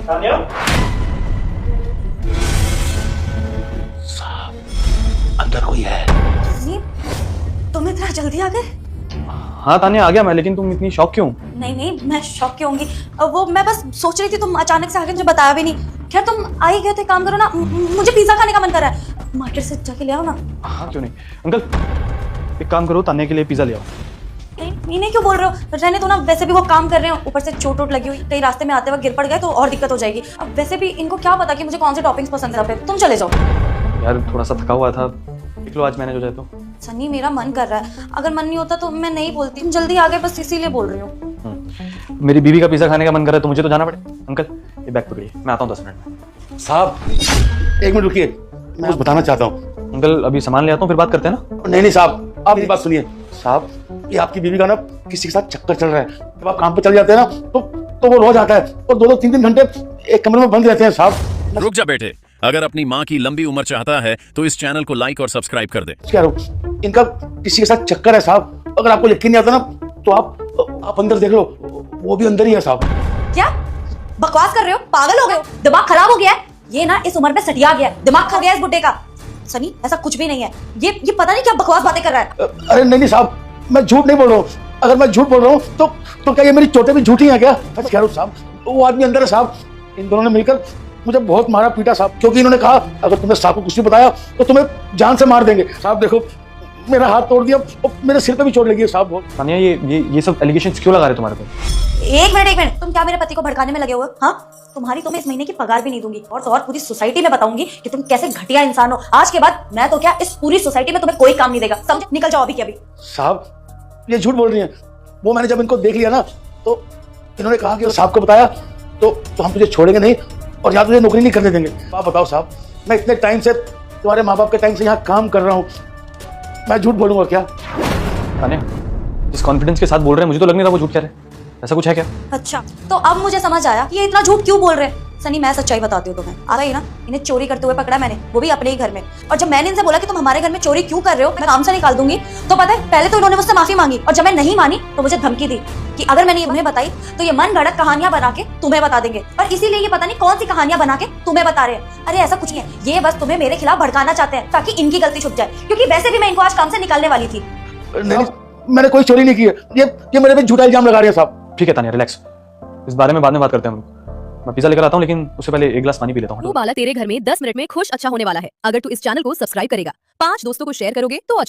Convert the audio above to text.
तानिया? साहब अंदर कोई है। तुम इतना जल्दी आ गए? हाँ तानिया आ गया मैं, लेकिन तुम इतनी शॉक क्यों? नहीं मैं शॉक क्यों होंगी? वो मैं बस सोच रही थी, तुम अचानक से आके मुझे बताया भी नहीं। खैर तुम आ ही गए थे, काम करो ना, मुझे पिज्जा खाने का मन कर रहा है, मार्केट से जाके ले आओ ना। हाँ क्यों नहीं अंकल, एक काम करो तानिया के लिए पिज्जा ले आओ। नहीं क्यों बोल रहे हो? रहने दो ना, वैसे भी वो काम कर रहे हैं, ऊपर से चोट वोट लगी हुई, कहीं रास्ते में आते वक्त गिर पड़ गए तो और दिक्कत हो जाएगी। अब वैसे भी इनको क्या पता कि मुझे कौन से टॉपिंग्स पसंद है। तुम चले जाओ यार, थोड़ा सा थका हुआ था, देख लो आज मैनेज हो जाए तो। सन्नी मेरा मन कर रहा है, अगर मन नहीं होता तो मैं नहीं बोलती। तुम जल्दी आ गए बस इसीलिए बोल रही हूँ। मेरी बीवी का पिज्जा खाने का मन कर रहा है तो मुझे तो जाना पड़े। अंकल ये बैग पकड़िए, मैं आता हूँ 10 मिनट में। साहब 1 मिनट रुकिए, मैं कुछ बताना चाहता हूँ। अंकल अभी सामान ले आता हूँ, फिर बात करते हैं ना। नहीं साहब, आप मेरी बात सुनिए। साहब ये आपकी बीवी का ना किसी के साथ चक्कर चल रहा है। जब आप काम पे चले जाते हैं ना तो वो रोज आता है और 2-2 3-3 घंटे एक कमरे में बंद रहते हैं। साहब रुक जा बेटे, अगर अपनी माँ की लंबी उम्र चाहता है तो इस चैनल को लाइक और सब्सक्राइब कर दे। क्या इनका किसी के साथ चक्कर है साहब। अगर आपको यकीन नहीं आता ना तो आप अंदर देख लो, वो भी अंदर ही है साहब। क्या बकवास कर रहे हो? पागल हो गए हो? दिमाग खराब हो गया है? ये ना इस उम्र में सटिया गया है, दिमाग खा गया है इस बुड्ढे का। सनी ऐसा कुछ भी नहीं है, ये पता नहीं क्या बकवास बातें कर रहा है। अरे नहीं साहब, मैं झूठ नहीं बोल रहा हूँ। अगर मैं झूठ बोल रहा हूँ तो क्या ये मेरी चोटें भी झूठी हैं क्या? सच कह रहा हूँ साहब, वो आदमी अंदर है साहब। इन दोनों ने मिलकर मुझे बहुत मारा पीटा साहब, क्योंकि इन्होंने कहा अगर तुमने साहब को कुछ नहीं बताया तो तुम्हें जान से मार देंगे। साहब देखो मेरा हाथ तोड़ दिया और मेरे सिर पे भी चोट लगी है साहब बहुत। तानिया ये सब एलिगेशंस क्यों लगा रहे तुम्हारे को? एक मिनट, तुम क्या मेरे पति को भड़काने में लगे हुए? हाँ तुम्हारी तो मैं इस महीने की पगार भी नहीं दूंगी, और तो और पूरी सोसाइटी में बताऊंगी कि तुम कैसे घटिया इंसान हो। आज के बाद मैं तो क्या इस पूरी सोसाइटी में तुम्हें कोई काम नहीं देगा, समझ? निकल जाओ अभी के अभी। साहब ये झूठ बोल रही है। वो मैंने जब इनको देख लिया ना तो इन्होंने कहा कि साहब को बताया तो हम तुझे छोड़ेंगे नहीं और यहाँ तुझे नौकरी नहीं करने देंगे। आप बताओ साहब, मैं इतने टाइम से तुम्हारे माँ बाप के टाइम से यहाँ काम कर रहा हूँ, मैं झूठ बोलूंगा क्या? तानिया जिस कॉन्फिडेंस के साथ बोल रहे हैं मुझे तो लग नहीं रहा वो झूठ कह रहे हैं। ऐसा कुछ है क्या? अच्छा तो अब मुझे समझ आया कि ये इतना झूठ क्यों बोल रहे हैं। सनी मैं सच्चाई बताती हूँ तुम्हें। आ गई ना, इन्हें चोरी करते हुए पकड़ा मैंने, वो भी अपने ही घर में। और जब मैंने इनसे बोला कि तुम हमारे घर में चोरी क्यों कर रहे हो, मैं काम से निकाल दूंगी, तो पता है पहले तो इन्होंने मुझसे माफी मांगी, और जब मैं नहीं मानी तो मुझे धमकी दी कि अगर मैंने उन्हें बताई तो ये मन गढ़ंत कहानियां बना के तुम्हें बता देंगे। और इसीलिए ये पता नहीं कौन सी कहानियां बना के तुम्हें बता रहे हैं। अरे ऐसा कुछ नहीं है, ये बस तुम्हें मेरे खिलाफ भड़काना चाहते हैं ताकि इनकी गलती छुप जाए, क्योंकि वैसे भी मैं इनको आज काम से निकालने वाली थी। नहीं मैंने कोई चोरी नहीं की है, ये मेरे पे झूठा इल्जाम लगा रही है साहब। ठीक है तानिया रिलैक्स, इस बारे में बाद में बात करते हैं हम लोग। मैं पिज्जा लेकर आता हूँ, लेकिन उससे पहले एक गिलास पानी पी लेता हूँ। वो बाला तेरे घर में 10 मिनट में खुश अच्छा होने वाला है अगर तू इस चैनल को सब्सक्राइब करेगा, 5 दोस्तों को शेयर करोगे तो